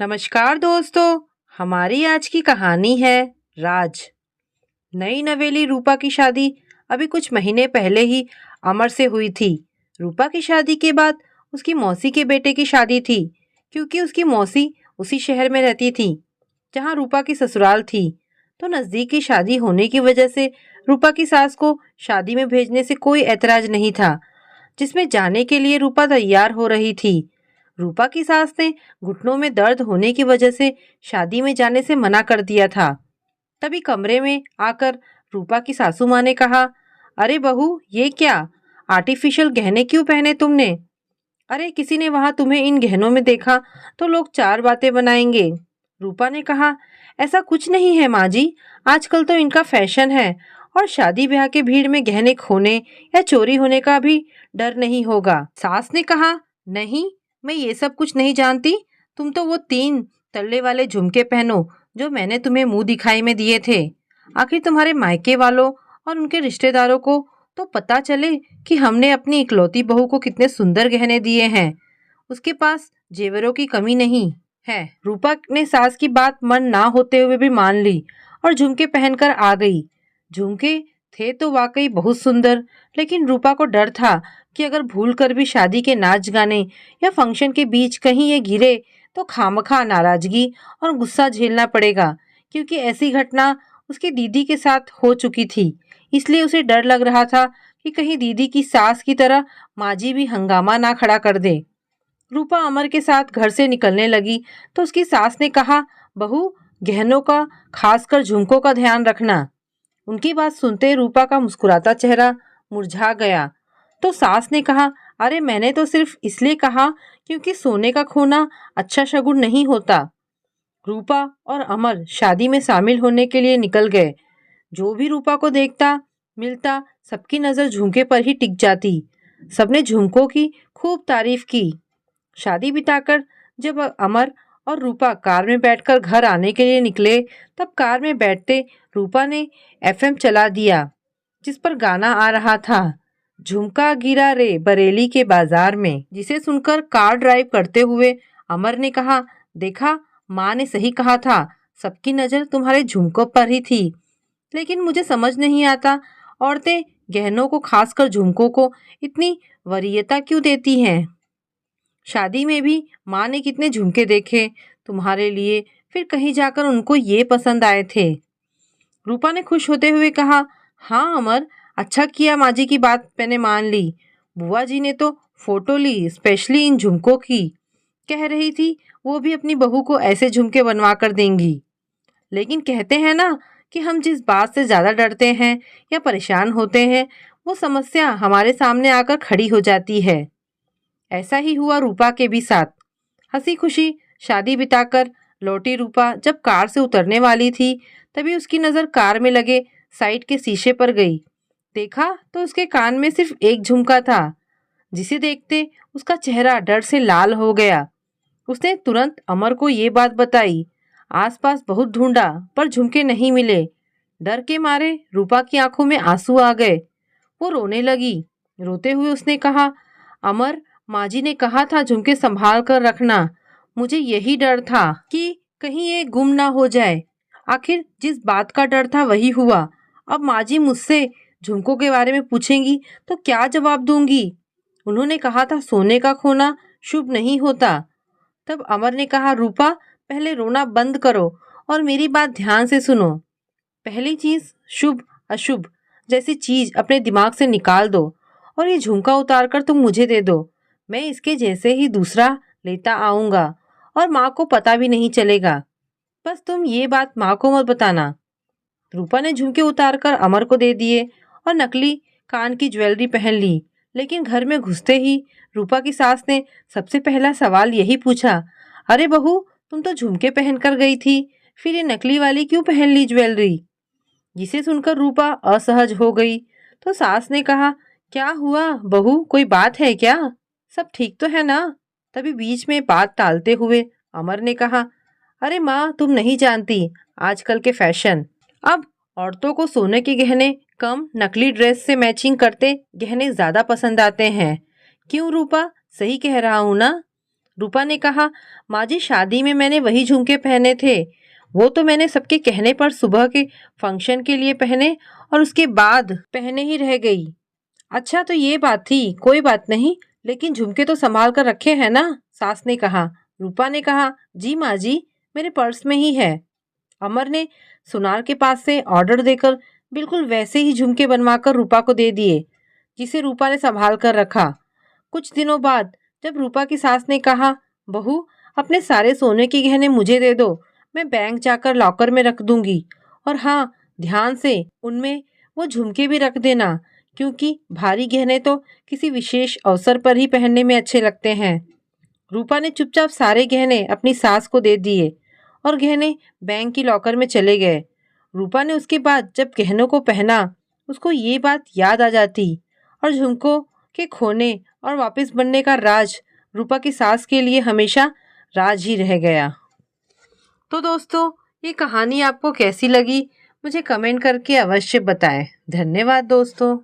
नमस्कार दोस्तों। हमारी आज की कहानी है राज। नई नवेली रूपा की शादी अभी कुछ महीने पहले ही अमर से हुई थी। रूपा की शादी के बाद उसकी मौसी के बेटे की शादी थी, क्योंकि उसकी मौसी उसी शहर में रहती थी जहां रूपा की ससुराल थी। तो नज़दीक की शादी होने की वजह से रूपा की सास को शादी में भेजने से कोई ऐतराज नहीं था, जिसमें जाने के लिए रूपा तैयार हो रही थी। रूपा की सास ने घुटनों में दर्द होने की वजह से शादी में जाने से मना कर दिया था। तभी कमरे में आकर रूपा की सासू माँ ने कहा, अरे बहू, ये क्या आर्टिफिशियल गहने क्यों पहने तुमने? अरे किसी ने वहां तुम्हें इन गहनों में देखा तो लोग चार बातें बनाएंगे। रूपा ने कहा, ऐसा कुछ नहीं है माँ जी, आजकल तो इनका फैशन है और शादी ब्याह के भीड़ में गहने खोने या चोरी होने का भी डर नहीं होगा। सास ने कहा, नहीं, मैं ये सब कुछ नहीं जानती। तुम तो वो 3 तल्ले वाले झुमके पहनो जो मैंने तुम्हें मुंह दिखाई में दिए थे। आखिर तुम्हारे मायके वालों और उनके रिश्तेदारों को तो पता चले कि हमने अपनी इकलौती बहू को कितने सुंदर गहने दिए हैं। उसके पास जेवरों की कमी नहीं है। रूपा ने सास की बात मन ना होते हुए भी मान ली और झुमके पहनकर आ गई। झुमके थे तो वाकई बहुत सुंदर, लेकिन रूपा को डर था कि अगर भूल कर भी शादी के नाच गाने या फंक्शन के बीच कहीं ये गिरे तो खामखा नाराजगी और गुस्सा झेलना पड़ेगा, क्योंकि ऐसी घटना उसकी दीदी के साथ हो चुकी थी। इसलिए उसे डर लग रहा था कि कहीं दीदी की सास की तरह माजी भी हंगामा ना खड़ा कर दे। रूपा अमर के साथ घर से निकलने लगी तो उसकी सास ने कहा, बहू, गहनों का, खासकर झुमकों का ध्यान रखना। उनकी बात सुनते रूपा का मुस्कुराता चेहरा मुरझा गया। तो सास ने कहा, अरे मैंने तो सिर्फ इसलिए कहा क्योंकि सोने का खोना अच्छा शगुन नहीं होता। रूपा और अमर शादी में शामिल होने के लिए निकल गए। जो भी रूपा को देखता मिलता सबकी नजर झुमके पर ही टिक जाती। सबने झुमकों की खूब तारीफ की। शादी बिताकर जब अमर और रूपा कार में बैठकर घर आने के लिए निकले, तब कार में बैठते रूपा ने एफएम चला दिया, जिस पर गाना आ रहा था, झुमका गिरा रे बरेली के बाजार में। जिसे सुनकर कार ड्राइव करते हुए अमर ने कहा, देखा, माँ ने सही कहा था, सबकी नजर तुम्हारे झुमकों पर ही थी। लेकिन मुझे समझ नहीं आता, औरतें गहनों को, खासकर झुमकों को, इतनी वरीयता क्यों देती हैं। शादी में भी माँ ने कितने झुमके देखे तुम्हारे लिए, फिर कहीं जाकर उनको ये पसंद आए थे। रूपा ने खुश होते हुए कहा, हाँ अमर, अच्छा किया माँ जी की बात मैंने मान ली। बुआ जी ने तो फोटो ली स्पेशली इन झुमकों की। कह रही थी वो भी अपनी बहू को ऐसे झुमके बनवा कर देंगी। लेकिन कहते हैं ना कि हम जिस बात से ज्यादा डरते हैं या परेशान होते हैं, वो समस्या हमारे सामने आकर खड़ी हो जाती है। ऐसा ही हुआ रूपा के भी साथ। हंसी खुशी शादी बिताकर लौटी रूपा जब कार से उतरने वाली थी, तभी उसकी नजर कार में लगे साइड के शीशे पर गई। देखा तो उसके कान में सिर्फ एक झुमका था, जिसे देखते उसका चेहरा डर से लाल हो गया। उसने तुरंत अमर को ये बात बताई। आसपास बहुत ढूंढा पर झुमके नहीं मिले। डर के मारे रूपा की आंखों में आंसू आ गए। वो रोने लगी। रोते हुए उसने कहा, अमर, माँ जी ने कहा था झुमके संभाल कर रखना। मुझे यही डर था कि कहीं ये गुम ना हो जाए। आखिर जिस बात का डर था वही हुआ। अब माँ जी मुझसे झुमकों के बारे में पूछेंगी तो क्या जवाब दूंगी? उन्होंने कहा था सोने का खोना शुभ नहीं होता। तब अमर ने कहा, रूपा, पहले रोना बंद करो और मेरी बात ध्यान से सुनो। पहली चीज, शुभ अशुभ जैसी चीज अपने दिमाग से निकाल दो और ये झुमका उतार कर तुम मुझे दे दो। मैं इसके जैसे ही दूसरा लेता आऊंगा और माँ को पता भी नहीं चलेगा। बस तुम ये बात माँ को मत बताना। रूपा ने झुमके उतारकर अमर को दे दिए और नकली कान की ज्वेलरी पहन ली। लेकिन घर में घुसते ही रूपा की सास ने सबसे पहला सवाल यही पूछा, अरे बहू, तुम तो झुमके पहनकर गई थी, फिर ये नकली वाली क्यों पहन ली ज्वेलरी? जिसे सुनकर रूपा असहज हो गई। तो सास ने कहा, क्या हुआ बहू, कोई बात है क्या? सब ठीक तो है ना? तभी बीच में बात टालते हुए अमर ने कहा, अरे माँ, तुम नहीं जानती आजकल के फैशन। अब औरतों को सोने के गहने कम, नकली ड्रेस से मैचिंग करते गहने ज्यादा पसंद आते हैं। क्यों रूपा, सही कह रहा हूँ ना? रूपा ने कहा, माँ जी शादी में मैंने वही झुमके पहने थे। वो तो मैंने सबके कहने पर सुबह के फंक्शन के लिए पहने और उसके बाद पहने ही रह गई। अच्छा तो ये बात थी, कोई बात नहीं, लेकिन झुमके तो संभाल कर रखे हैं ना? सास ने कहा। रूपा ने कहा, जी माँ जी, मेरे पर्स में ही है। अमर ने सुनार के पास से ऑर्डर देकर बिल्कुल वैसे ही झुमके बनवाकर रूपा को दे दिए, जिसे रूपा ने संभाल कर रखा। कुछ दिनों बाद जब रूपा की सास ने कहा, बहू अपने सारे सोने के गहने मुझे दे दो, मैं बैंक जाकर लॉकर में रख दूंगी, और हाँ, ध्यान से उनमें वो झुमके भी रख देना, क्योंकि भारी गहने तो किसी विशेष अवसर पर ही पहनने में अच्छे लगते हैं। रूपा ने चुपचाप सारे गहने अपनी सास को दे दिए और गहने बैंक की लॉकर में चले गए। रूपा ने उसके बाद जब गहनों को पहना, उसको ये बात याद आ जाती और झुमकों के खोने और वापस बनने का राज रूपा की सास के लिए हमेशा राज ही रह गया। तो दोस्तों, ये कहानी आपको कैसी लगी मुझे कमेंट करके अवश्य बताएं। धन्यवाद दोस्तों।